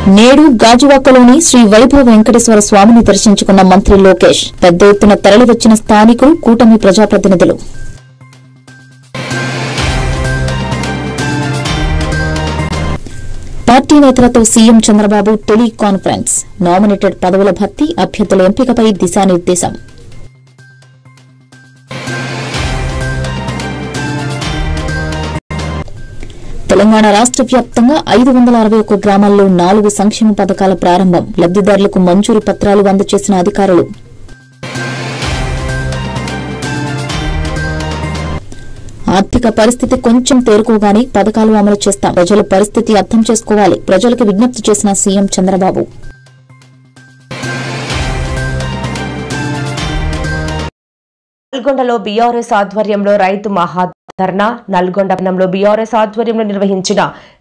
నేడు గాజువాకలోని శ్రీ వైభవ వెంకటేశ్వర స్వామిని దర్శించుకున్న మంత్రి లోకేష్. పెద్ద ఎత్తున తరలివచ్చిన స్థానికులు, కూటమి ప్రజాప్రతినిధులు. పార్టీ నేతలతో CM Chandrababu tele conference. Nominated పదవుల భర్తీ, అభ్యర్థుల ఎంపికపై దిశానిర్దేశం. తెలంగాణ రాష్ట్ర వ్యాప్తంగా 561 గ్రామాల్లో 4 సంక్షేమ పథకాల ప్రారంభం. లబ్దిదారులకు మంజూరు పత్రాలు అందజేసిన అధికారులు. ఆర్థిక పరిస్థితి కొంచెం తేరుకోగానే పథకాలు అమలు చేస్తాం. ప్రజల పరిస్థితి అర్థం చేసుకోవాలి. ప్రజలకు విజ్ఞప్తి చేసిన సీఎం చంద్రబాబు. నల్గొండలో బీఆర్ఎస్ ఆధ్వర్యంలో రైతు మహాధర్నా. నల్గొండ పట్టణంలో బీఆర్ఎస్ ఆధ్వర్యంలో నిర్వహించిన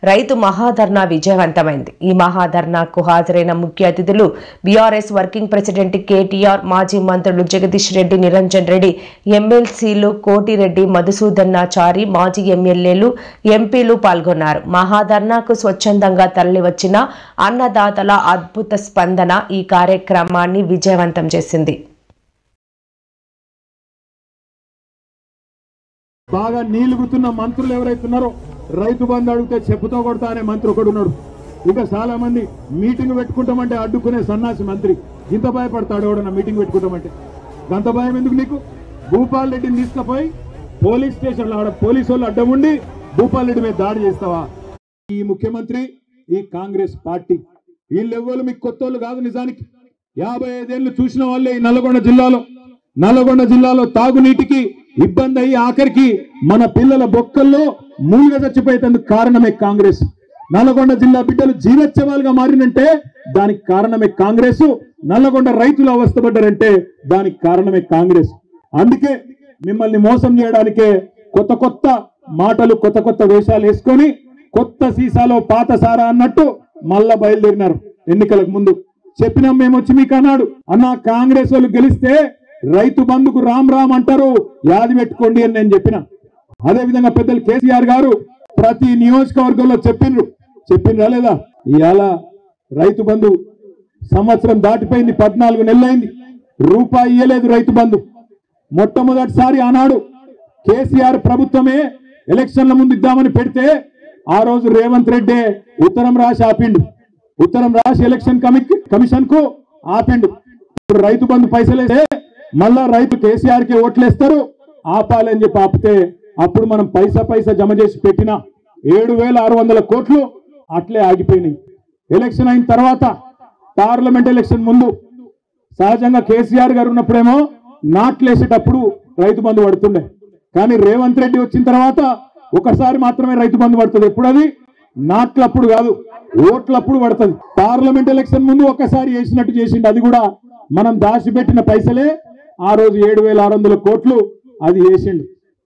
రైతు మహాధర్నా విజయవంతమైంది. ఈ మహాధర్నాకు హాజరైన ముఖ్య అతిథులు బీఆర్ఎస్ వర్కింగ్ ప్రెసిడెంట్ కేటీఆర్, మాజీ మంత్రులు జగదీష్ రెడ్డి, నిరంజన్ రెడ్డి, ఎమ్మెల్సీలు కోటిరెడ్డి, మధుసూదన్నాచారి, మాజీ ఎమ్మెల్యేలు, ఎంపీలు పాల్గొన్నారు. మహాధర్నాకు స్వచ్ఛందంగా తరలివచ్చిన అన్నదాతల అద్భుత స్పందన ఈ కార్యక్రమాన్ని విజయవంతం చేసింది. బాగా నీళ్లుగుతున్న మంత్రులు ఎవరైతున్నారో రైతు బంధు అడిగితే చెప్పుతో కొడతా అనే మంత్రి ఒకడున్నాడు. ఇంకా చాలా మంది మీటింగ్ పెట్టుకుంటామంటే అడ్డుకునే సన్నాసి మంత్రి. ఇంత భయపడతాడు ఎవడన్నా మీటింగ్ పెట్టుకుంటామంటే? గంత భయం ఎందుకు నీకు? భూపాల్ రెడ్డిని తీసుకుపోయి పోలీస్ స్టేషన్లో ఆడ పోలీసు వాళ్ళు అడ్డం ఉండి భూపాల్ రెడ్డి మీద దాడి చేస్తావా? ఈ ముఖ్యమంత్రి, ఈ కాంగ్రెస్ పార్టీ వీళ్ళెవ్వరు మీకు కొత్త వాళ్ళు కాదు. నిజానికి 55 ఏళ్ళు చూసిన వాళ్ళే ఈ నల్గొండ జిల్లాలో తాగునీటికి ఇబ్బంది అయ్యి ఆఖరికి మన పిల్లల బొక్కల్లో మూలుగ చచ్చిపోయేందుకు కారణమే కాంగ్రెస్. నల్గొండ జిల్లా బిడ్డలు జీవోత్సవాలుగా మారినంటే దానికి కారణమే కాంగ్రెస్. నల్గొండ రైతులు అవస్థపడ్డారంటే దానికి కారణమే కాంగ్రెస్. అందుకే మిమ్మల్ని మోసం చేయడానికే కొత్త మాటలు, కొత్త వేషాలు వేసుకొని కొత్త సీసాలో పాత సారా అన్నట్టు మళ్ళా బయలుదేరినారు. ఎన్నికలకు ముందు చెప్పినాం మేము వచ్చి మీకు అన్నాడు, అన్న కాంగ్రెస్ వాళ్ళు గెలిస్తే రైతు బంధుకు రామ్ అంటారు, యాది పెట్టుకోండి అని నేను చెప్పిన. అదే విధంగా పెద్దలు కేసీఆర్ గారు ప్రతి నియోజకవర్గంలో చెప్పిండ్రా లేదా? ఇవాళ రైతు బంధు సంవత్సరం దాటిపోయింది, 14 నెలలైంది, రూపాయి ఇయ్యలేదు రైతు బంధు. మొట్టమొదటిసారి ఆనాడు కేసీఆర్ ప్రభుత్వమే ఎలక్షన్ల ముందు ఇద్దామని పెడితే ఆ రోజు రేవంత్ రెడ్డి ఉత్తరం రాసి ఆపిండు. ఉత్తరం రాసి ఎలక్షన్ కమిషన్ కు ఆపిండు. రైతు బంధు పైసలేస్తే మళ్ళా రైతు కేసీఆర్ కి ఓట్లేస్తారు, ఆపాలని చెప్పి ఆపితే అప్పుడు మనం పైసా జమ చేసి పెట్టిన 7,600 కోట్లు అట్లే ఆగిపోయినాయి. ఎలక్షన్ అయిన తర్వాత పార్లమెంట్ ఎలక్షన్ ముందు సహజంగా కేసీఆర్ గారు ఉన్నప్పుడేమో నాట్లేసేటప్పుడు రైతు బంధు పడుతుండే. కానీ రేవంత్ రెడ్డి వచ్చిన తర్వాత ఒకసారి మాత్రమే రైతు బంధు పడుతుంది. ఎప్పుడు అది? నాట్లప్పుడు కాదు, ఓట్లప్పుడు పడుతుంది. పార్లమెంట్ ఎలక్షన్ ముందు ఒకసారి వేసినట్టు చేసిండు. అది కూడా మనం దాచిపెట్టిన పైసలే ఆ రోజు 7,600 కోట్లు అది వేసిండు.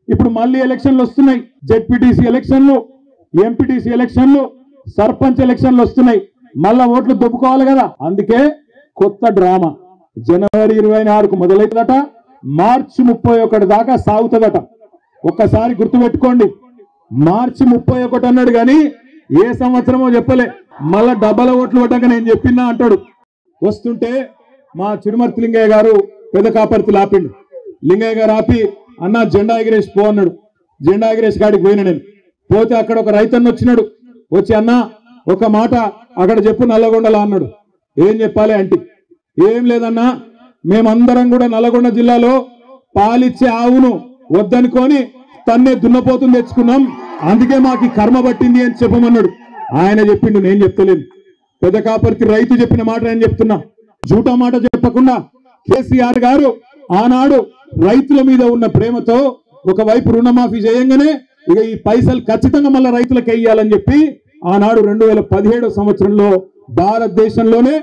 ఇప్పుడు మళ్ళీ ఎలక్షన్లు వస్తున్నాయి. జెడ్పీటీసీ ఎలక్షన్లు, ఎంపీటీసీ ఎలక్షన్లు, సర్పంచ్ ఎలక్షన్లు వస్తున్నాయి. మళ్ళా ఓట్లు దొబ్బుకోవాలి కదా. అందుకే కొత్త డ్రామా జనవరి 24కు మొదలవుతుందట, మార్చి 31 దాకా సాగుతుందట. ఒక్కసారి గుర్తుపెట్టుకోండి, మార్చి 31 అన్నాడు కానీ ఏ సంవత్సరమో చెప్పలే. మళ్ళా డబ్బల ఓట్లు పడ్డాక నేను చెప్పినా అంటాడు. వస్తుంటే మా చిరుమర్తి లింగయ్య గారు పెద్ద కాపర్తిలు ఆపిండు. లింగయ్య గారు ఆపి, అన్న జెండా ఎగిరేసి పో అన్నాడు. జెండా ఎగిరేసి కాడికి పోయినా నేను. పోతే అక్కడ ఒక రైతన్న వచ్చినాడు. వచ్చి అన్న ఒక మాట అక్కడ చెప్పు నల్లగొండలా అన్నాడు. ఏం చెప్పాలి అంటే, ఏం లేదన్నా, మేమందరం కూడా నల్లగొండ జిల్లాలో పాలిచ్చే ఆవును వద్దనుకొని తన్నే దున్నపోతుని తెచ్చుకున్నాం, అందుకే మాకు కర్మ పట్టింది అని చెప్పమన్నాడు. ఆయన చెప్పిండు, నేను చెప్తలేను. పెద్ద కాపర్తి రైతు చెప్పిన మాట నేను చెప్తున్నా. జూటా మాట చెప్పకుండా కేసీఆర్ గారు ఆనాడు రైతుల మీద ఉన్న ప్రేమతో ఒకవైపు రుణమాఫీ చేయంగానే ఇక ఈ పైసలు ఖచ్చితంగా మళ్ళీ రైతులకు వేయాలని చెప్పి ఆనాడు 2017 సంవత్సరంలో భారతదేశంలోనే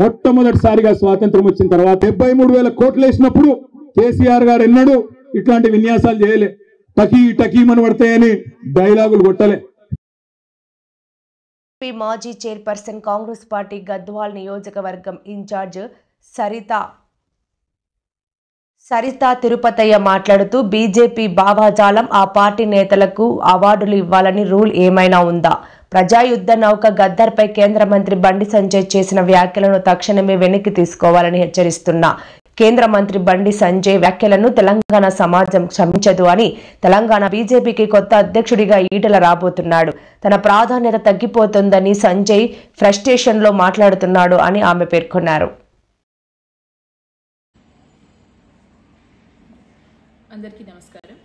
మొట్టమొదటిసారిగా స్వాతంత్రం వచ్చిన తర్వాత 73,000 కోట్లు వేసినప్పుడు కేసీఆర్ గారు ఎన్నడూ ఇట్లాంటి విన్యాసాలు చేయలే. టకీమని పడతాయని డైలాగులు కొట్టలే. మాజీ చైర్పర్సన్, కాంగ్రెస్ పార్టీ గద్వాల్ నియోజకవర్గం ఇన్ఛార్జ్ సరిత తిరుపతయ్య మాట్లాడుతూ బీజేపీ భావజాలం, ఆ పార్టీ నేతలకు అవార్డులు ఇవ్వాలని రూల్ ఏమైనా ఉందా? ప్రజాయుద్ధ నౌక గద్దర్పై కేంద్ర మంత్రి బండి సంజయ్ చేసిన వ్యాఖ్యలను తక్షణమే వెనక్కి తీసుకోవాలని హెచ్చరిస్తున్న కేంద్ర మంత్రి బండి సంజయ్ వ్యాఖ్యలను తెలంగాణ సమాజం క్షమించదు అని తెలంగాణ బీజేపీకి కొత్త అధ్యక్షుడిగా ఈటెల రాబోతున్నాడు. తన ప్రాధాన్యత తగ్గిపోతుందని సంజయ్ ఫ్రస్ట్రేషన్లో మాట్లాడుతున్నాడు అని ఆమె పేర్కొన్నారు. అందరికీ నమస్కారం.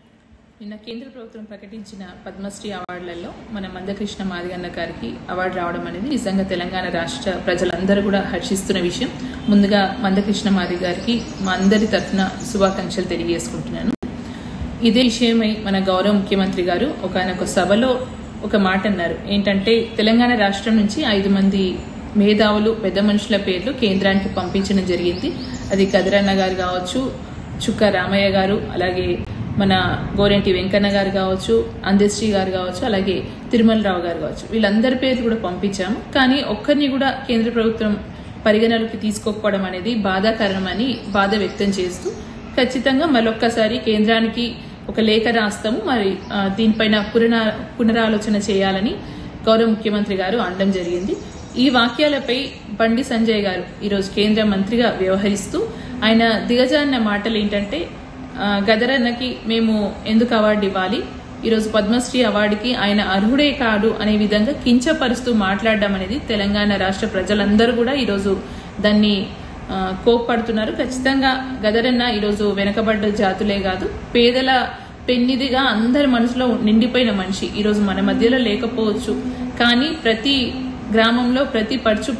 నిన్న కేంద్ర ప్రభుత్వం ప్రకటించిన పద్మశ్రీ అవార్డులలో మన మందకృష్ణ మాదిగన్న గారికి అవార్డు రావడం అనేది నిజంగా తెలంగాణ రాష్ట్ర ప్రజలందరూ కూడా హర్షిస్తున్న విషయం. ముందుగా మందకృష్ణ మాదిగ గారికి మా అందరి తరఫున శుభాకాంక్షలు తెలియజేసుకుంటున్నాను. ఇదే విషయమై మన గౌరవ ముఖ్యమంత్రి గారు ఒక సభలో ఒక మాట అన్నారు. ఏంటంటే తెలంగాణ రాష్ట్రం నుంచి 5 మంది మేధావులు పెద్ద మనుషుల పేర్లు కేంద్రానికి పంపించడం జరిగింది. అది కదిరన్న గారు కావచ్చు, చుక్క రామయ్య గారు, అలాగే మన గోరెంటి వెంకన్న గారు కావచ్చు, అందశ్రీ గారు కావచ్చు, అలాగే తిరుమలరావు గారు కావచ్చు. వీళ్ళందరి పేర్లు కూడా పంపించాము. కానీ ఒక్కరిని కూడా కేంద్ర ప్రభుత్వం పరిగణలోకి తీసుకోకపోవడం అనేది బాధాకరమని బాధ వ్యక్తం చేస్తూ ఖచ్చితంగా మరొక్కసారి కేంద్రానికి ఒక లేఖ రాస్తాము, మరి దీనిపైన పునరాలోచన చేయాలని గౌరవ ముఖ్యమంత్రి గారు అనడం జరిగింది. ఈ వాక్యాలపై బండి సంజయ్ గారు ఈరోజు కేంద్ర మంత్రిగా వ్యవహరిస్తూ ఆయన దిగజారిన మాటలు ఏంటంటే, గదరన్నకి మేము ఎందుకు అవార్డు ఇవ్వాలి, ఈరోజు పద్మశ్రీ అవార్డుకి ఆయన అర్హుడే కాదు అనే విధంగా కించపరుస్తూ మాట్లాడడం అనేది తెలంగాణ రాష్ట్ర ప్రజలందరూ కూడా ఈరోజు దాన్ని కోప్పడుతున్నారు. ఖచ్చితంగా గదరన్న ఈరోజు వెనకబడ్డ జాతులే కాదు, పేదల పెన్నిదిగా అందరి మనసులో నిండిపోయిన మనిషి. ఈరోజు మన మధ్యలో లేకపోవచ్చు, కానీ ప్రతి గ్రామంలో ప్రతి పడుచు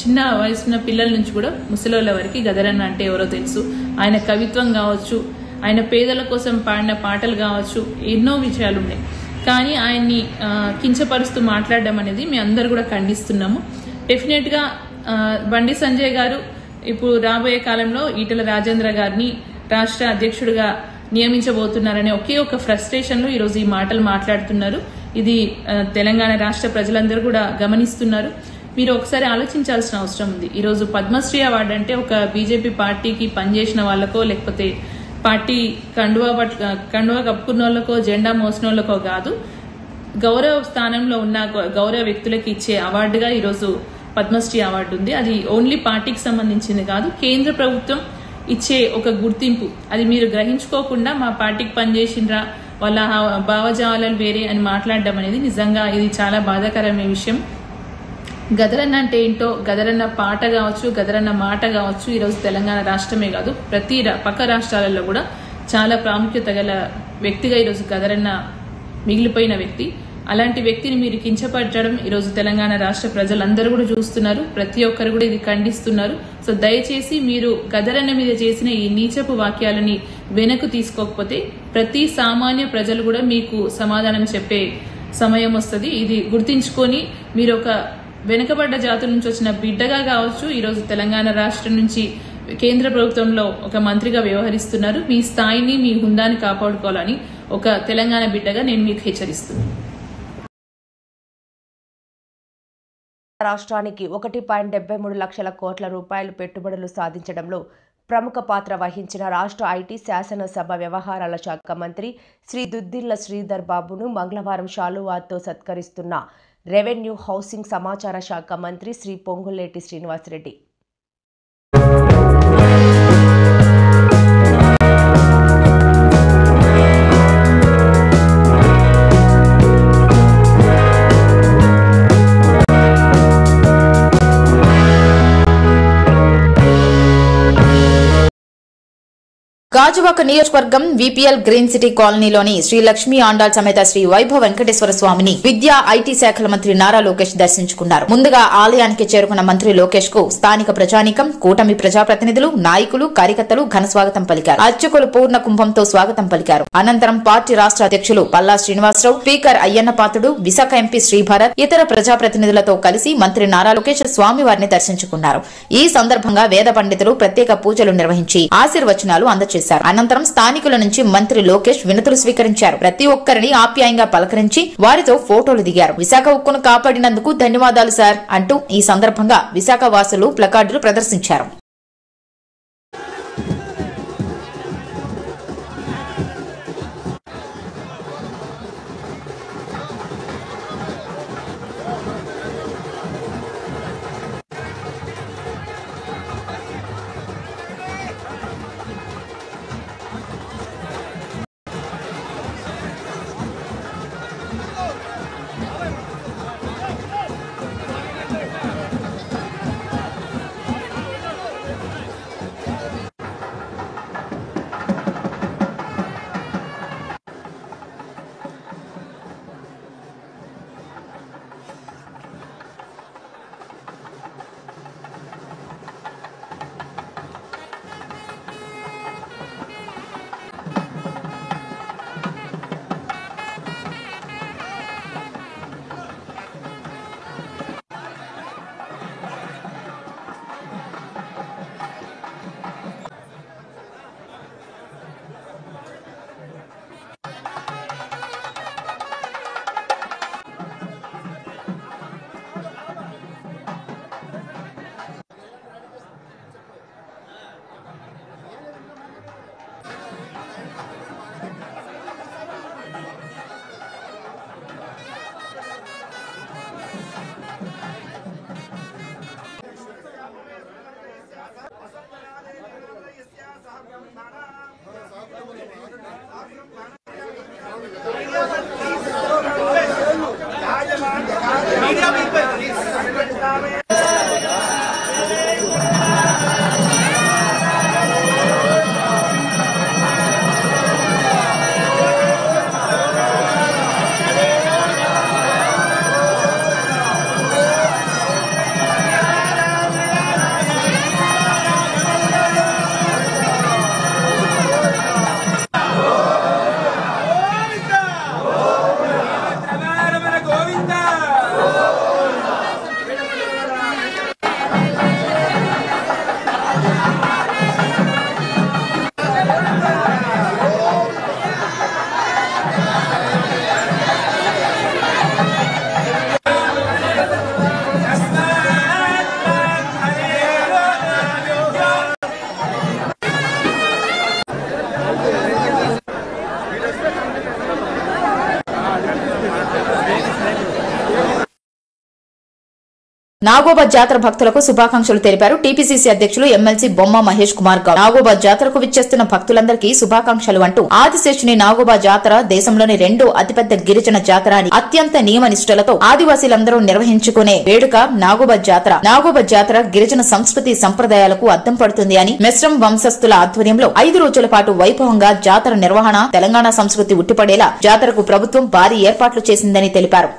చిన్న వయసున్న పిల్లల నుంచి కూడా ముసలోళ్ళ వరకు గదరన్న అంటే ఎవరో తెలుసు. ఆయన కవిత్వం కావచ్చు, ఆయన పేదల కోసం పాడిన పాటలు కావచ్చు, ఎన్నో విషయాలు ఉన్నాయి. కానీ ఆయన్ని కించపరుస్తూ మాట్లాడడం అనేది మేము అందరు కూడా ఖండిస్తున్నాము. డెఫినెట్ గా బండి సంజయ్ గారు ఇప్పుడు రాబోయే కాలంలో ఈటెల రాజేంద్ర గారిని రాష్ట్ర అధ్యక్షుడిగా నియమించబోతున్నారనే ఒకే ఒక ఫ్రస్ట్రేషన్ లో ఈరోజు ఈ మాటలు మాట్లాడుతున్నారు. ఇది తెలంగాణ రాష్ట్ర ప్రజలందరూ కూడా గమనిస్తున్నారు. మీరు ఒకసారి ఆలోచించాల్సిన అవసరం ఉంది. ఈరోజు పద్మశ్రీ అవార్డు అంటే ఒక బీజేపీ పార్టీకి పనిచేసిన వాళ్ళకో, లేకపోతే పార్టీ కండువా కప్పుకున్న వాళ్ళకో, జెండా మోసిన వాళ్ళకో కాదు, గౌరవ స్థానంలో ఉన్న గౌరవ వ్యక్తులకు ఇచ్చే అవార్డుగా ఈరోజు పద్మశ్రీ అవార్డు ఉంది. అది ఓన్లీ పార్టీకి సంబంధించింది కాదు, కేంద్ర ప్రభుత్వం ఇచ్చే ఒక గుర్తింపు. అది మీరు గ్రహించుకోకుండా మా పార్టీకి పనిచేసినరా, వాళ్ళ భావజాలాలు వేరే అని మాట్లాడడం అనేది నిజంగా ఇది చాలా బాధాకరమైన విషయం. గదరన్న అంటే ఏంటో, గదరన్న పాట కావచ్చు, గదరన్న మాట కావచ్చు, ఈరోజు తెలంగాణ రాష్ట్రమే కాదు ప్రతి పక్క రాష్ట్రాలలో కూడా చాలా ప్రాముఖ్యత గల వ్యక్తిగా ఈరోజు గదరన్న మిగిలిపోయిన వ్యక్తి. అలాంటి వ్యక్తిని మీరు కించపరచడం ఈరోజు తెలంగాణ రాష్ట్ర ప్రజలందరూ కూడా చూస్తున్నారు. ప్రతి ఒక్కరు కూడా ఇది ఖండిస్తున్నారు. సో దయచేసి మీరు గదరన్న మీద చేసిన ఈ నీచపు వాక్యాలని వెనక్కు తీసుకోకపోతే ప్రతి సామాన్య ప్రజలు కూడా మీకు సమాధానం చెప్పే సమయం వస్తుంది. ఇది గుర్తించుకొని మీరు ఒక వెనుకబడ్డ జాతుల నుంచి వచ్చిన బిడ్డగా కావచ్చు, ఈరోజు తెలంగాణ రాష్ట్రం నుంచి కేంద్ర ప్రభుత్వంలో ఒక మంత్రిగా వ్యవహరిస్తున్నారు. మీ స్థాయిని, మీ హుందాని కాపాడుకోవాలని ఒక తెలంగాణ బిడ్డగా నేను మీకు హెచ్చరిస్తున్నాను. రాష్ట్రానికి 1.73 లక్షల కోట్ల రూపాయలు పెట్టుబడులు సాధించడంలో ప్రముఖ పాత్ర వహించిన రాష్ట్ర ఐటీ శాసనసభ వ్యవహారాల శాఖ మంత్రి శ్రీ దుద్దిళ్ల శ్రీధర్ బాబును మంగళవారం శాలువాతో సత్కరిస్తున్న రెవెన్యూ, హౌసింగ్, సమాచార శాఖ మంత్రి శ్రీ పొంగులేటి శ్రీనివాసరెడ్డి. గాజువాక నియోజకవర్గం విపిఎల్ గ్రీన్ సిటీ కాలనీలోని శ్రీ లక్ష్మీ ఆండాల్ సమేత శ్రీ వైభవ వెంకటేశ్వర స్వామిని విద్యా, ఐటీ శాఖల మంత్రి నారా లోకేష్ దర్శించుకున్నారు. ముందుగా ఆలయానికి చేరుకున్న మంత్రి లోకేష్ కు స్థానిక ప్రజానీకం, కూటమి ప్రజాప్రతినిధులు, నాయకులు, కార్యకర్తలు ఘన స్వాగతం పలికారు. అర్చకులు పూర్ణ కుంభంతో స్వాగతం పలికారు. అనంతరం పార్టీ రాష్ట్ర అధ్యక్షులు పల్లా శ్రీనివాసరావు, స్పీకర్ అయ్యన్న పాత్రుడు, విశాఖ ఎంపీ శ్రీభారత్, ఇతర ప్రజాప్రతినిధులతో కలిసి మంత్రి నారా లోకేష్ స్వామివారిని దర్శించుకున్నారు. ఈ సందర్భంగా వేద పండితులు ప్రత్యేక పూజలు నిర్వహించి ఆశీర్వచనాలు అందజేశారు. అనంతరం స్థానికుల నుంచి మంత్రి లోకేష్ వినతులు స్వీకరించారు. ప్రతి ఒక్కరిని ఆప్యాయంగా పలకరించి వారితో ఫోటోలు దిగారు. విశాఖ ఉక్కును కాపాడినందుకు ధన్యవాదాలు సార్ అంటూ ఈ సందర్భంగా విశాఖ వాసులు ప్లకార్డులు ప్రదర్శించారు. నాగోబా జాతర భక్తులకు శుభాకాంక్షలు తెలిపారు టీపీసీసీ అధ్యక్షులు ఎమ్మెల్సీ బొమ్మ మహేష్ కుమార్ గౌడ్. నాగోబా జాతరకు విచ్చేస్తున్న భక్తులందరికీ శుభాకాంక్షలు అంటూ ఆదిశేషుని నాగోబా జాతర దేశంలోని రెండో అతిపెద్ద గిరిజన జాతర అని అత్యంత నియమ నిష్ఠలతో ఆదివాసీలందరూ నిర్వహించుకునే వేడుక నాగోబా జాతర. నాగోబా జాతర గిరిజన సంస్కృతి సంప్రదాయాలకు అద్దం పడుతుంది అని మెస్రం వంశస్థుల ఆధ్వర్యంలో 5 రోజుల పాటు వైభవంగా జాతర నిర్వహణ, తెలంగాణ సంస్కృతి ఉట్టిపడేలా జాతరకు ప్రభుత్వం భారీ ఏర్పాట్లు చేసిందని తెలిపారు.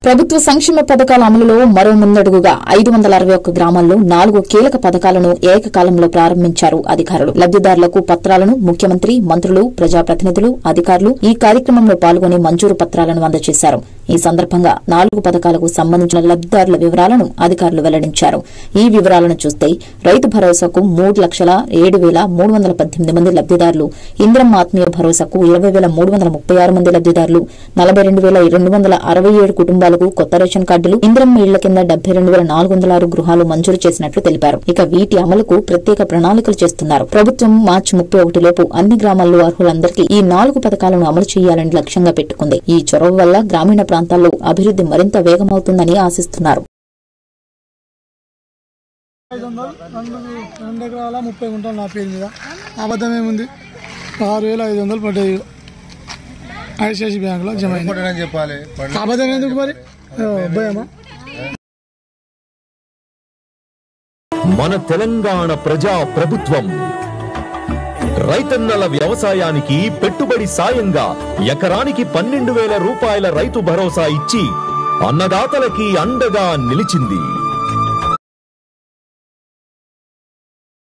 ప్రభుత్వ సంక్షేమ పథకాల అమలులో మరో ముందడుగుగా 561 గ్రామాల్లో 4 కీలక పథకాలను ఏకకాలంలో ప్రారంభించారు అధికారులు. లబ్దిదారులకు పత్రాలను ముఖ్యమంత్రి, మంత్రులు, ప్రజాప్రతినిధులు, అధికారులు ఈ కార్యక్రమంలో పాల్గొని మంజూరు పత్రాలను అందజేశారు. ఈ సందర్భంగా 4 పథకాలకు సంబంధించిన లబ్దిదారుల వివరాలను అధికారులు వెల్లడించారు. ఈ వివరాలను చూస్తే రైతు భరోసాకు 3,07,318 మంది లబ్దిదారులు, ఇంద్రమ్మ ఆత్మీయ భరోసాకు 20,336 మంది లబ్దిదారులు, 42,267 కుటుంబాలకు కొత్త రేషన్ కార్డులు, ఇంద్రమ్మ ఇళ్ల కింద 72,406 గృహాలు మంజూరు చేసినట్లు తెలిపారు. ఇక వీటి అమలుకు ప్రత్యేక ప్రణాళికలు చేస్తున్నారు. ప్రభుత్వం మార్చి 31 లోపు అన్ని గ్రామాల్లో అర్హులందరికీ ఈ 4 పథకాలను అమలు చేయాలని లక్ష్యంగా పెట్టుకుంది. ఈ చొరవ వల్ల గ్రామీణ ప్రాంతాల్లో అభివృద్ది మరింత వేగమవుతుందని ఆశిస్తున్నారు. 2 ఎకరాల 30 గుంటలు నా పేరు మీద. అబద్ధం ఏముంది? 6,500 పడ్డాయి ఐసిఐసి బ్యాంకులో జమ అయింది. అబద్ధం ఎందుకు మరి? భయమా? మన తెలంగాణ ప్రజా ప్రభుత్వం రైతన్నల వ్యవసాయానికి పెట్టుబడి సాయంగా ఎకరానికి 12,000 రూపాయల రైతు భరోసా ఇచ్చి అన్నదాతలకి అండగా నిలిచింది.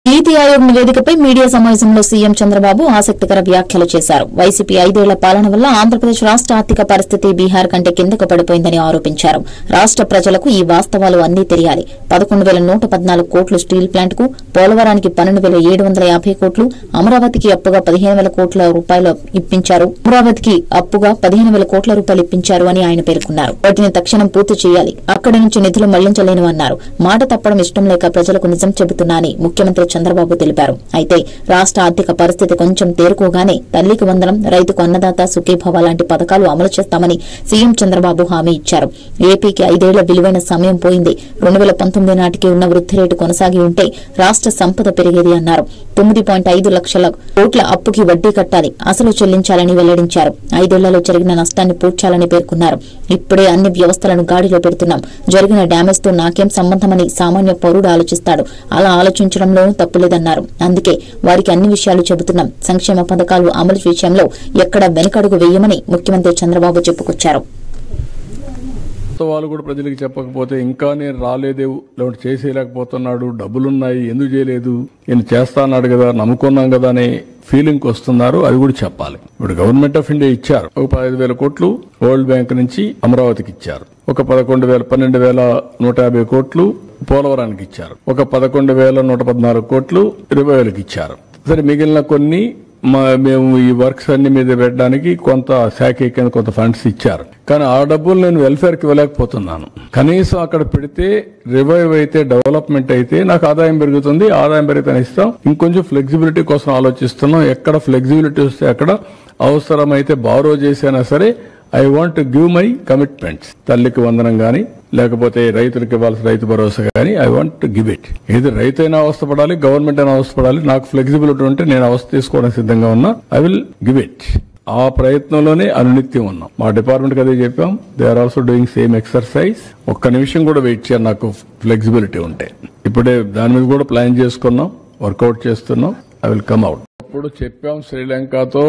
నీతి ఆయోగ్ నివేదికపై మీడియా సమావేశంలో సీఎం చంద్రబాబు ఆసక్తికర వ్యాఖ్యలు చేశారు. వైసీపీ 5 ఏళ్ల పాలన వల్ల ఆంధ్రప్రదేశ్ రాష్ట ఆర్థిక పరిస్థితి బీహార్ కంటే కిందకు పడిపోయిందని ఆరోపించారు. రాష్ట ప్రజలకు ఈ వాస్తవాలు అన్నీ తెలియాలి. 11,114 కోట్లు స్టీల్ ప్లాంట్ కు, పోలవరానికి 12,750 కోట్లు, అమరావతికి అప్పుగా 15,000 కోట్ల రూపాయలు ఇప్పించారు. అమరావతికి అప్పుగా 15,000 కోట్ల రూపాయలు ఇప్పించారు అని ఆయన పేర్కొన్నారు. వాటిని తక్షణం పూర్తి చేయాలి. అక్కడి నుంచి నిధులు మళ్లించలేనివన్నారు. మాట తప్పడం ఇష్టం లేక ప్రజలకు నిజం చెబుతున్నా అని ముఖ్యమంత్రి చంద్రబాబు తెలిపారు. అయితే రాష్ట ఆర్థిక పరిస్థితి కొంచెం తేరుకోగానే తల్లికి వందనం, రైతుకు అన్నదాత, సుఖీభవ లాంటి పథకాలు అమలు చేస్తామని సీఎం చంద్రబాబు హామీ ఇచ్చారు. ఏపీకి 5 ఏళ్ల విలువైన సమయం పోయింది. 2019 నాటికి ఉన్న వృద్ధి రేటు కొనసాగి ఉంటే రాష్ట సంపద పెరిగేది అన్నారు. 9.5 లక్షల కోట్ల అప్పుకి వడ్డీ కట్టాలి, అసలు చెల్లించాలని వెల్లడించారు. 5 ఏళ్లలో జరిగిన నష్టాన్ని పూడ్చాలని పేర్కొన్నారు. ఇప్పుడే అన్ని వ్యవస్థలను గాడిలో పెడుతున్నాం. జరిగిన డ్యామేజ్ తో నాకేం సంబంధమని సామాన్య పౌరుడు ఆలోచిస్తాడు. అలా ఆలోచించడంలో తప్పులేదన్నారు. అందుకే వారికి అన్ని విషయాలు చెబుతున్నాం. సంక్షేమ పథకాలు అమలు విషయంలో ఎక్కడ వెనకడుగు వేయమని ముఖ్యమంత్రి చంద్రబాబు చెప్పుకొచ్చారు. వాళ్ళు కూడా ప్రజలకు చెప్పకపోతే ఇంకా నేను రాలేదే, లేదంటే చేసేయలేకపోతున్నాడు, డబ్బులున్నాయి, ఎందుకు చేయలేదు, నేను చేస్తా అన్నాడు కదా, నమ్ముకున్నాం కదా అనే ఫీలింగ్ వస్తున్నారు. అది కూడా చెప్పాలి. ఇప్పుడు గవర్నమెంట్ ఆఫ్ ఇండియా ఇచ్చారు. ఒక 15,000 కోట్లు వరల్డ్ బ్యాంక్ నుంచి అమరావతికి ఇచ్చారు. ఒక 12,150 కోట్లు పోలవరానికి ఇచ్చారు. ఒక 11,114 కోట్లు 20,000కి ఇచ్చారు. సరే, మిగిలిన కొన్ని మేము ఈ వర్క్స్ అన్ని మీద పెట్టడానికి కొంత శాఖ కింద కొంత ఫండ్స్ ఇచ్చారు. కానీ ఆ డబ్బులు నేను వెల్ఫేర్ కి ఇవ్వలేకపోతున్నాను. కనీసం అక్కడ పెడితే రివైవ్ అయితే, డెవలప్మెంట్ అయితే నాకు ఆదాయం పెరుగుతుంది. ఆదాయం పెరిగితే ఇస్తాం. ఇంకొంచెం ఫ్లెక్సిబిలిటీ కోసం ఆలోచిస్తున్నాం. ఎక్కడ ఫ్లెక్సిబిలిటీ వస్తే అక్కడ అవసరమైతే బారో చేసినా సరే I want to give my commitments. తల్లికి వందనం గానీ, లేకపోతే రైతులకు ఇవ్వాల్సిన రైతు భరోసా గానీ I want to give it. ఏది రైతు అయినా అవస్థపడాలి, గవర్నమెంట్ అయినా అవస్థపడాలి. నాకు ఫ్లెక్సిబిలిటీ ఉంటే నేను అవస్థ తీసుకోవడానికి సిద్ధంగా ఉన్నా. I will give it. ఆ ప్రయత్నంలోనే అనునిత్యం ఉన్నాం. మా డిపార్ట్మెంట్ కి అదే చెప్పాం. They are also doing same exercise. ఒక్క నిమిషం కూడా వెయిట్ చేయాలి నాకు ఫ్లెక్సిబిలిటీ ఉంటే. ఇప్పుడే దాని మీద కూడా ప్లాన్ చేసుకున్నాం, వర్కౌట్ చేస్తున్నాం. I will come out. అప్పుడు చెప్పాం శ్రీలంకతో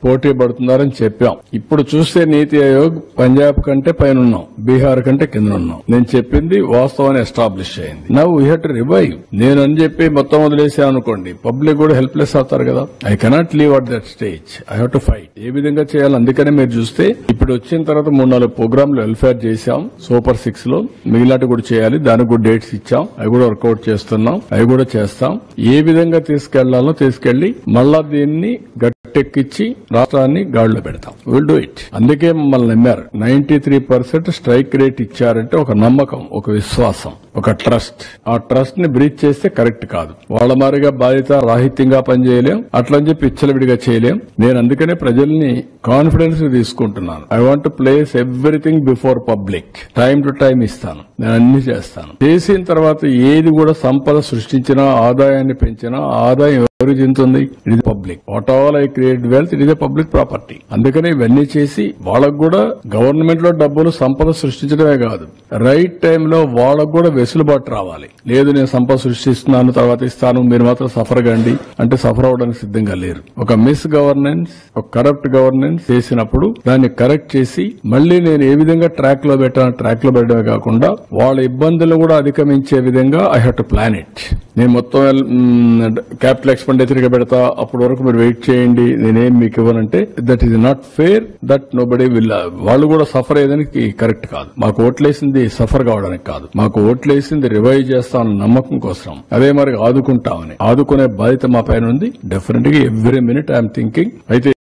పోటీ పడుతున్నారని చెప్పాం. ఇప్పుడు చూస్తే నీతి ఆయోగ్ పంజాబ్ కంటే పైన ఉన్నాం, బీహార్ కంటే కింద ఉన్నాం. నేను చెప్పింది వాస్తవాన్ని ఎస్టాబ్లిష్ అయింది. Now we have to revive. నేను అని చెప్పి మొత్తం వదిలేసాను అనుకోండి, పబ్లిక్ కూడా హెల్ప్లెస్ అవుతారు కదా. I cannot leave at that stage. I have to fight. ఏ విధంగా చేయాలి? అందుకనే మీరు చూస్తే ఇప్పుడు వచ్చిన తర్వాత 3-4 ప్రోగ్రాంలు వెల్ఫేర్ చేశాం. సూపర్ 6 లో మిగిలినట్టు కూడా చేయాలి. దానికి కూడా డేట్స్ ఇచ్చాం. అవి కూడా వర్కౌట్ చేస్తున్నాం. అవి కూడా చేస్తాం. ఏ విధంగా తీసుకెళ్లాలో తీసుకెళ్లి మళ్ళా దీన్ని గట్టెక్కించి రాష్ట్రాన్ని గాడిలో పెడతాం. Will do it. అందుకే మమ్మల్ని నమ్మారు. 93% స్ట్రైక్ రేట్ ఇచ్చారంటే ఒక నమ్మకం, ఒక విశ్వాసం, ఒక ట్రస్ట్. ఆ ట్రస్ట్ ని బ్రీచ్ చేస్తే కరెక్ట్ కాదు. వాళ్ళ మారిగా బాధ్యత రాహిత్యంగా పనిచేయలేం, అట్లని చెప్పి ఇచ్చలవిడిగా చేయలేం. నేను అందుకనే ప్రజల్ని కాన్ఫిడెన్స్ తీసుకుంటున్నాను. I want to place everything before public. Time to time ఇస్తాను. నేను అన్ని చేస్తాను. చేసిన తర్వాత ఏది కూడా సంపద సృష్టించినా, ఆదాయాన్ని పెంచినా, ఆదాయం ఎవరికి చెందుతుంది? It is public. What all I create wealth, it is a public property. అందుకని ఇవన్నీ చేసి వాళ్ళకు కూడా గవర్నమెంట్ లో డబ్బులు సంపద సృష్టించడమే కాదు, రైట్ టైంలో వాళ్ళకు కూడా వెసులుబాటు రావాలి. లేదు నేను సంపద సృష్టిస్తున్నాను తర్వాత ఇస్తాను, మీరు మాత్రం సఫర్ కండి అంటే సఫర్ అవడానికి సిద్ధంగా లేరు. ఒక మిస్ గవర్నెన్స్, ఒక కరప్ట్ గవర్నెన్స్ చేసినప్పుడు దాన్ని కరెక్ట్ చేసి మళ్లీ నేను ఏ విధంగా ట్రాక్ లో పెట్టాను, ట్రాక్ లో పెట్టడమే కాకుండా వాళ్ళ ఇబ్బందులు కూడా అధిగమించే విధంగా I have to plan it. నేను మొత్తం క్యాపిటల్ ఎక్స్పెండిచర్ గా పెడతా, అప్పటి వరకు మీరు వెయిట్ చేయండి, నేనేం మీకు ఇవ్వనంటే that is not fair. That nobody will. వాళ్ళు కూడా సఫర్ అయ్యేదానికి కరెక్ట్ కాదు. మాకు ఓట్లేసింది సఫర్ కావడానికి కాదు, మాకు ఓట్లేసింది రివైవ్ చేస్తామన్న నమ్మకం కోసం. అదే మరి ఆదుకుంటామని, ఆదుకునే బాధ్యత మా పైన ఉంది. డెఫినెట్ గా ఎవ్రీ మినిట్ ఐఎమ్ థింకింగ్. అయితే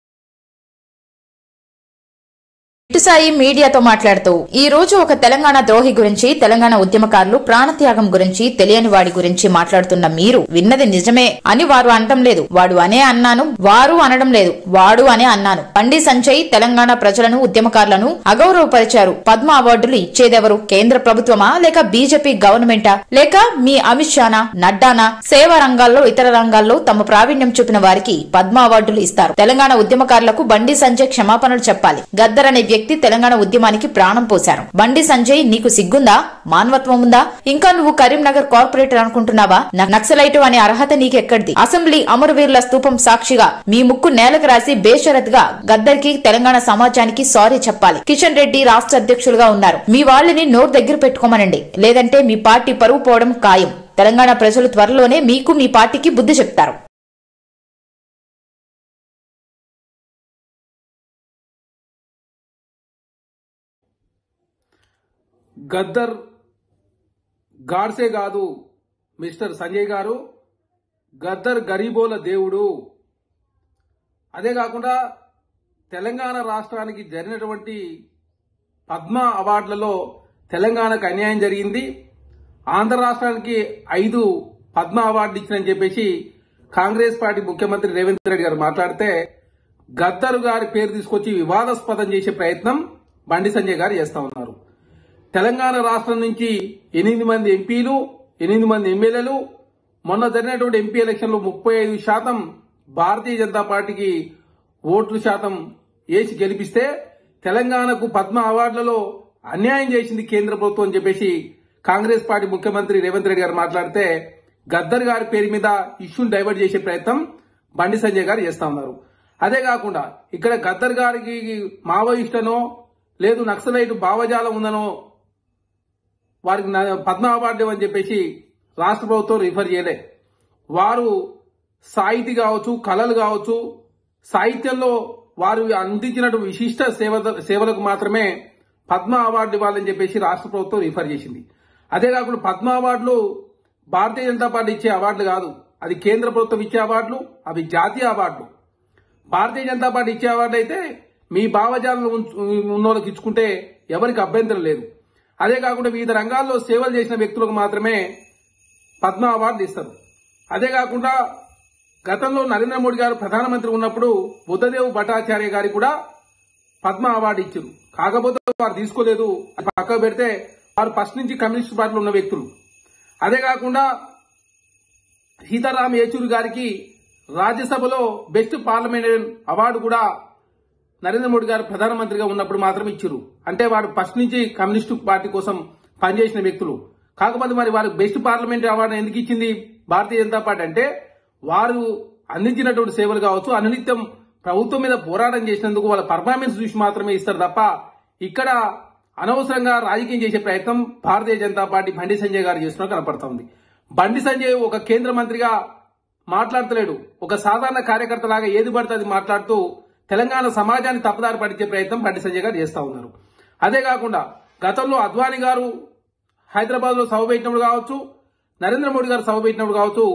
సాయి మీడియాతో మాట్లాడుతూ ఈ రోజు ఒక తెలంగాణ ద్రోహి గురించి, తెలంగాణ ఉద్యమకారులు ప్రాణత్యాగం గురించి, తెలియని వాడి గురించి మాట్లాడుతున్న మీరు విన్నది నిజమే అని వారు అనడం లేదు. వాడు అనే అన్నాను, వారు అనడం లేదు, వాడు అనే అన్నాను. బండి సంజయ్ తెలంగాణ ప్రజలను, ఉద్యమకారులను అగౌరవపరిచారు. పద్మ అవార్డులు ఇచ్చేదెవరు? కేంద్ర ప్రభుత్వమా లేక బీజేపీ గవర్నమెంటా లేక మీ అమిత్ షానా, నడ్డానా? సేవా రంగాల్లో, ఇతర రంగాల్లో తమ ప్రావీణ్యం చూపిన వారికి పద్మ అవార్డులు ఇస్తారు. తెలంగాణ ఉద్యమకారులకు బండి సంజయ్ క్షమాపణలు చెప్పాలి. గద్దర్ అనే వ్యక్తి తెలంగాణ ఉద్యమానికి ప్రాణం పోశారు. బండి సంజయ్, నీకు సిగ్గుందా? మానవత్వం ఉందా? ఇంకా నువ్వు కరీంనగర్ కార్పొరేటర్ అనుకుంటున్నావా? నక్సలైటు అనే అర్హత నీకెక్కడిది? అసెంబ్లీ అమరవీరుల స్తూపం సాక్షిగా మీ ముక్కు నేలకు రాసి బేషరత్గా గద్దర్ కి, తెలంగాణ సమాజానికి సారీ చెప్పాలి. కిషన్ రెడ్డి రాష్ట్ర అధ్యక్షులుగా ఉన్నారు. మీ వాళ్ళని నోరు దగ్గర పెట్టుకోమనండి, లేదంటే మీ పార్టీ పరువు పోవడం ఖాయం. తెలంగాణ ప్రజలు త్వరలోనే మీకు, మీ పార్టీకి బుద్ధి చెప్తారు. గద్దర్ గాడ్సే కాదు మిస్టర్ సంజయ్ గారు, గద్దర్ గరీబోల దేవుడు. అదే కాకుండా తెలంగాణ రాష్ట్రానికి జరిగినటువంటి పద్మ అవార్డులలో తెలంగాణకు అన్యాయం జరిగింది. ఆంధ్ర రాష్ట్రానికి 5 పద్మ అవార్డులు ఇచ్చిందని చెప్పేసి కాంగ్రెస్ పార్టీ ముఖ్యమంత్రి రేవంత్ రెడ్డి గారు మాట్లాడితే గద్దర్ గారి పేరు తీసుకొచ్చి వివాదాస్పదం చేసే ప్రయత్నం బండి సంజయ్ గారు చేస్తా ఉన్నారు. తెలంగాణ రాష్ట్రం నుంచి 8 మంది ఎంపీలు, 8 మంది ఎమ్మెల్యేలు, మొన్న జరిగినటువంటి ఎంపీ ఎలక్షన్లో 35% భారతీయ జనతా పార్టీకి ఓట్ల శాతం వేసి గెలిపిస్తే తెలంగాణకు పద్మ అవార్డులలో అన్యాయం చేసింది కేంద్ర ప్రభుత్వం అని చెప్పేసి కాంగ్రెస్ పార్టీ ముఖ్యమంత్రి రేవంత్ రెడ్డి గారు మాట్లాడితే గద్దర్ గారి పేరు మీద ఇష్యూని డైవర్ట్ చేసే ప్రయత్నం బండి సంజయ్ గారు చేస్తా ఉన్నారు. అదే కాకుండా ఇక్కడ గద్దర్ గారికి మావోయిస్టనో లేదు నక్సలైట్ భావజాలం ఉందనో వారికి పద్మ అవార్డు అని చెప్పేసి రాష్ట్ర ప్రభుత్వం రిఫర్ చేయలే. వారు సాహితీ కావచ్చు, కళలు కావచ్చు, సాహిత్యంలో వారు అందించినటువంటి విశిష్ట సేవలకు మాత్రమే పద్మ అవార్డు ఇవ్వాలని చెప్పేసి రాష్ట్ర ప్రభుత్వం రిఫర్ చేసింది. అదే కాకుండా పద్మ అవార్డులు భారతీయ జనతా పార్టీ ఇచ్చే అవార్డులు కాదు, అది కేంద్ర ప్రభుత్వం ఇచ్చే అవార్డులు, అవి జాతీయ అవార్డులు. భారతీయ జనతా పార్టీ ఇచ్చే అవార్డు అయితే మీ భావజాలం ఉన్నోళ్ళకి ఇచ్చుకుంటే ఎవరికి అభ్యంతరం లేదు. అదే కాకుండా వివిధ రంగాల్లో సేవలు చేసిన వ్యక్తులకు మాత్రమే పద్మ అవార్డు ఇస్తారు. అదే కాకుండా గతంలో నరేంద్ర మోడీ గారు ప్రధానమంత్రి ఉన్నప్పుడు బుద్ధదేవ్ భట్టాచార్య గారికి కూడా పద్మ అవార్డు ఇచ్చారు. కాకపోతే వారు తీసుకోలేదు, పక్కకు పెడితే వారు ఫస్ట్ నుంచి కమ్యూనిస్ట్ పార్టీలో ఉన్న వ్యక్తులు. అదే కాకుండా సీతారాం యేచూరి గారికి రాజ్యసభలో బెస్ట్ పార్లమెంటేరియన్ అవార్డు కూడా నరేంద్ర మోడీ గారు ప్రధానమంత్రిగా ఉన్నప్పుడు మాత్రం ఇచ్చారు. అంటే వాడు ఫస్ట్ నుంచి కమ్యూనిస్టు పార్టీ కోసం పనిచేసిన వ్యక్తులు. కాకపోతే మరి వారు బెస్ట్ పార్లమెంటరీ అవార్డు ఎందుకు ఇచ్చింది భారతీయ జనతా పార్టీ అంటే వారు అందించినటువంటి సేవలు కావచ్చు, అనునిత్యం ప్రభుత్వం మీద పోరాటం చేసినందుకు వాళ్ళ పర్ఫార్మెన్స్ చూసి మాత్రమే ఇస్తారు తప్ప ఇక్కడ అనవసరంగా రాజకీయం చేసే ప్రయత్నం భారతీయ జనతా పార్టీ బండి సంజయ్ గారు చేస్తున్నట్టు కనపడుతోంది. బండి సంజయ్ ఒక కేంద్ర మంత్రిగా మాట్లాడతలేడు, ఒక సాధారణ కార్యకర్తలాగా ఏది పడితే అది మాట్లాడుతూ తెలంగాణ సమాజాన్ని తప్పుదారి పట్టించే ప్రయత్నం బండి సంజయ్ గారు చేస్తూ ఉన్నారు. అదే కాకుండా గతంలో అద్వానీ గారు హైదరాబాద్ లో సభ పెట్టినప్పుడు కావచ్చు, నరేంద్ర మోడీ గారు సభ పెట్టినప్పుడు కావచ్చు,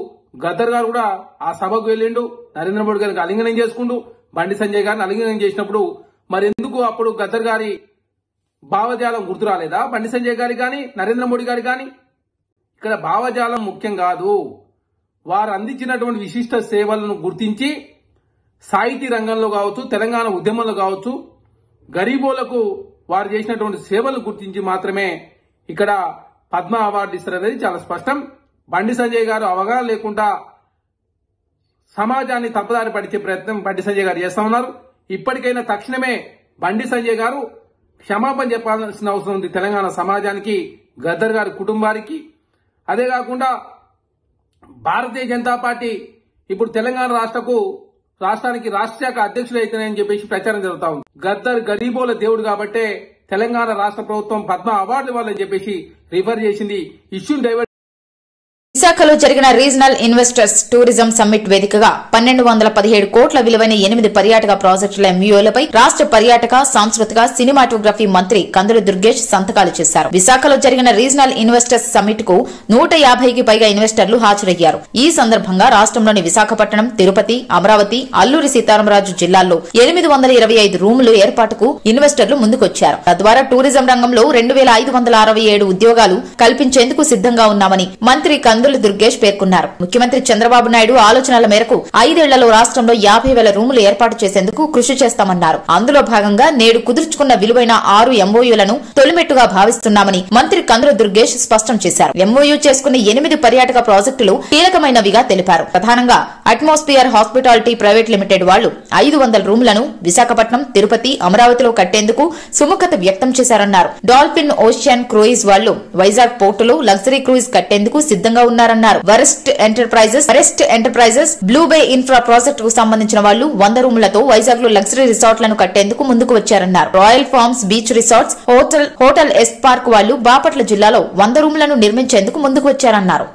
గద్దర్ గారు కూడా ఆ సభకు వెళ్ళిండు, నరేంద్ర మోడీ గారికి అలింగనం చేసుకుంటూ బండి సంజయ్ గారిని అలింగనం చేసినప్పుడు మరి ఎందుకు అప్పుడు గద్దర్ గారి భావజాలం గుర్తు రాలేదా బండి సంజయ్ గారికి కానీ నరేంద్ర మోడీ గారికి కానీ? ఇక్కడ భావజాలం ముఖ్యం కాదు, వారు అందించినటువంటి విశిష్ట సేవలను గుర్తించి సాహితీ రంగంలో కావచ్చు, తెలంగాణ ఉద్యమంలో కావచ్చు, గరీబోలకు వారు చేసినటువంటి సేవలు గుర్తించి మాత్రమే ఇక్కడ పద్మ అవార్డు ఇస్తారనేది చాలా స్పష్టం. బండి సంజయ్ గారు అవగాహన లేకుండా సమాజాన్ని తప్పుదారి పట్టించే ప్రయత్నం బండి సంజయ్ గారు చేస్తా ఉన్నారు. ఇప్పటికైనా తక్షణమే బండి సంజయ్ గారు క్షమాపణ చెప్పాల్సిన అవసరం ఉంది తెలంగాణ సమాజానికి, గద్దర్ గారి కుటుంబానికి. అదే కాకుండా భారతీయ జనతా పార్టీ ఇప్పుడు తెలంగాణ రాష్ట్రానికి రాష్ట్ర శాఖ అధ్యక్షులు అయితేనని చెప్పేసి ప్రచారం జరుగుతా ఉంది. గద్దర్ గరీబోల దేవుడు కాబట్టే తెలంగాణ రాష్ట్ర ప్రభుత్వం పద్మ అవార్డులు ఇవ్వాలని చెప్పేసి రిఫర్ చేసింది. ఇష్యూని డైవర్ట్ విశాఖలో జరిగిన రీజనల్ ఇన్వెస్టర్స్ టూరిజం సమ్మిట్ వేదికగా 1217 కోట్ల విలువైన 8 పర్యాటక ప్రాజెక్టుల ఎంయూఏలపై రాష్ట్ర పర్యాటక, సాంస్కృతిక, సినిమాటోగ్రఫీ మంత్రి కందుల దుర్గేష్ సంతకాలు చేశారు. విశాఖలో జరిగిన రీజనల్ ఇన్వెస్టర్స్ సమ్మిట్ కు 150కి పైగా ఇన్వెస్టర్లు హాజరయ్యారు. ఈ సందర్భంగా రాష్ట్రంలోని విశాఖపట్నం, తిరుపతి, అమరావతి, అల్లూరి సీతారామరాజు జిల్లాల్లో 825 రూములు ఏర్పాటుకు ఇన్వెస్టర్లు ముందుకొచ్చారు. తద్వారా టూరిజం రంగంలో 2567 ఉద్యోగాలు కల్పించేందుకు సిద్దంగా ఉన్నామని మంత్రి కందుల దుర్గేష్ పేర్కొన్నారు. ముఖ్యమంత్రి చంద్రబాబు నాయుడు ఆలోచనల మేరకు 5 ఏళ్లలో రాష్ట్రంలో 50,000 రూములు ఏర్పాటు చేసేందుకు కృషి చేస్తామన్నారు. అందులో భాగంగా నేడు కుదుర్చుకున్న విలువైన 6 ఎంఓయూలను తొలిమెట్టుగా భావిస్తున్నామని మంత్రి కందుల దుర్గేష్ స్పష్టం చేశారు. ఎంఓయూ చేసుకున్న 8 పర్యాటక ప్రాజెక్టులు కీలకమైనవిగా తెలిపారు. ప్రధానంగా అట్మాస్ఫియర్ హాస్పిటాలిటీ ప్రైవేట్ లిమిటెడ్ వాళ్లు 500 రూములను విశాఖపట్నం, తిరుపతి, అమరావతిలో కట్టేందుకు సుముఖత వ్యక్తం చేశారన్నారు. డాల్ఫిన్ ఓషియన్ క్రూయిజ్ వాళ్లు వైజాగ్ పోర్టులో లగ్జరీ క్రూయిజ్ కట్టేందుకు సిద్దంగా ఉన్నారన్నారు. Worst enterprises blue Bay infra project కు సంబంధించిన వాళ్లు 100 రూములతో వైజాగ్ లో లగ్జరీ రిసార్ట్లను కట్టేందుకు ముందుకు వచ్చారన్నారు. Royal farms beach resorts, hotel S park వాళ్లు బాపట్ల జిల్లాలో 100 రూములను నిర్మించేందుకు ముందుకు వచ్చారన్నారు.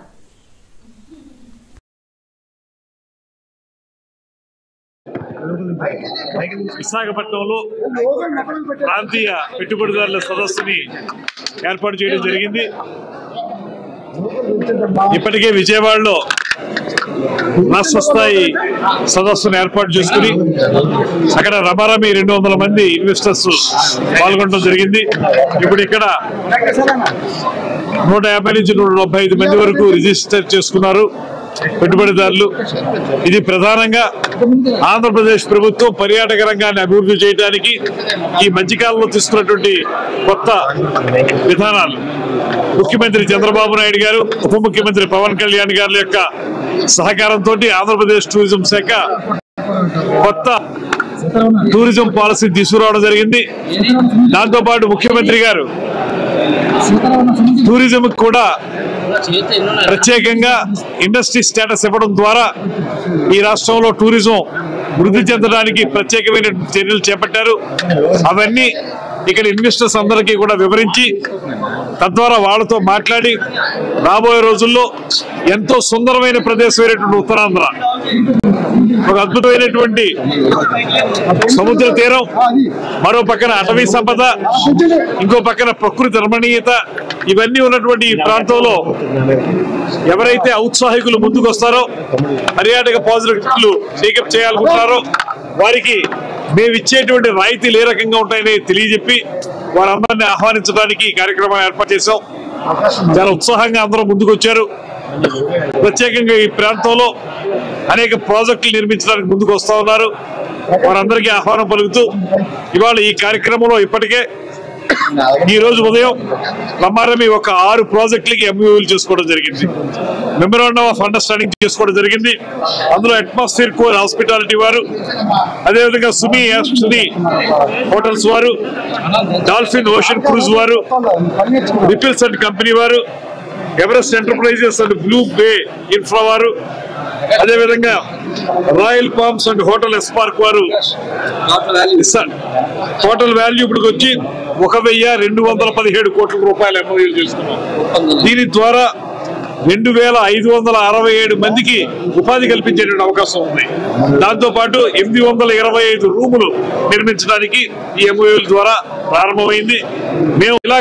విశాఖపట్నంలో ప్రాంతీయ పెట్టుబడిదారుల సదస్సుని ఏర్పాటు చేయడం జరిగింది. ఇప్పటికే విజయవాడలో రాష్ట్ర స్థాయి సదస్సును ఏర్పాటు చేసుకుని అక్కడ రమారమి 200 మంది ఇన్వెస్టర్స్ పాల్గొనడం జరిగింది. ఇప్పుడు ఇక్కడ 150 నుంచి 175 మంది వరకు రిజిస్టర్ చేసుకున్నారు పెట్టుబడిదారులు. ఇది ప్రధానంగా ఆంధ్రప్రదేశ్ ప్రభుత్వం పర్యాటక రంగాన్ని అభివృద్ధి చేయడానికి ఈ మధ్యకాలంలో తీసుకున్నటువంటి కొత్త విధానాలు, ముఖ్యమంత్రి చంద్రబాబు నాయుడు గారు, ఉప ముఖ్యమంత్రి పవన్ కళ్యాణ్ గారి యొక్క సహకారంతో ఆంధ్రప్రదేశ్ టూరిజం శాఖ కొత్త టూరిజం పాలసీ తీసుకురావడం జరిగింది. దాంతోపాటు ముఖ్యమంత్రి గారు టూరిజం కూడా ప్రత్యేకంగా ఇండస్ట్రీ స్టేటస్ ఇవ్వడం ద్వారా ఈ రాష్ట్రంలో టూరిజం వృద్ధి చెందడానికి ప్రత్యేకమైన చర్యలు చేపట్టారు. అవన్నీ ఇక్కడ ఇన్వెస్టర్స్ అందరికీ కూడా వివరించి తద్వారా వాళ్ళతో మాట్లాడి రాబోయే రోజుల్లో ఎంతో సుందరమైన ప్రదేశమైనటువంటి ఉత్తరాంధ్ర, ఒక అద్భుతమైనటువంటి సముద్ర తీరం, మరో పక్కన అటవీ సంపద, ఇంకో పక్కన ప్రకృతి రమణీయత, ఇవన్నీ ఉన్నటువంటి ఈ ప్రాంతంలో ఎవరైతే ఔత్సాహికులు ముందుకు వస్తారో, పర్యాటక ప్రాజెక్టులు టేకప్ చేయాలనుకుంటున్నారో వారికి మేము ఇచ్చేటువంటి రాయితీలు ఏ రకంగా ఉంటాయని తెలియజెప్పి వారందరినీ ఆహ్వానించడానికి ఈ కార్యక్రమాన్ని ఏర్పాటు చేశాం. చాలా ఉత్సాహంగా అందరూ ముందుకు వచ్చారు. ప్రత్యేకంగా ఈ ప్రాంతంలో అనేక ప్రాజెక్టులు నిర్మించడానికి ముందుకు వస్తా ఉన్నారు. వారందరికీ ఆహ్వానం పలుకుతూ ఇవాళ ఈ కార్యక్రమంలో ఇప్పటికే ఈ రోజు ఉదయం రమారమి ఒక 6 ప్రాజెక్టులకి ఎంయూలు చేసుకోవడం జరిగింది, మెమోరాండం ఆఫ్ అండర్స్టాండింగ్ చేసుకోవడం జరిగింది. అందులో అట్మాస్ఫియర్ కోర్ హాస్పిటాలిటీ వారు, అదేవిధంగా సుమి హోటల్స్ వారు, డాల్ఫిన్ ఓషన్ క్రూజ్ వారు, రిపిల్స్ అండ్ కంపెనీ వారు, Everest Enterprises and Blue Bay Infra వారు, అదేవిధంగా రాయల్ పామ్స్ అండ్ హోటల్ ఎస్పార్క్ వారు ఇస్తారు. టోటల్ వాల్యూ ఇప్పుడు వచ్చి 1,217 కోట్ల రూపాయలు ఎంఓయూ చేసుకున్నాం. దీని ద్వారా 2,567 మందికి ఉపాధి కల్పించేటువంటి అవకాశం ఉంది. దాంతో పాటు 825 రూములు నిర్మించడానికి ఈ ఎంఓయూల ద్వారా ప్రారంభమైంది. మేము ఇలా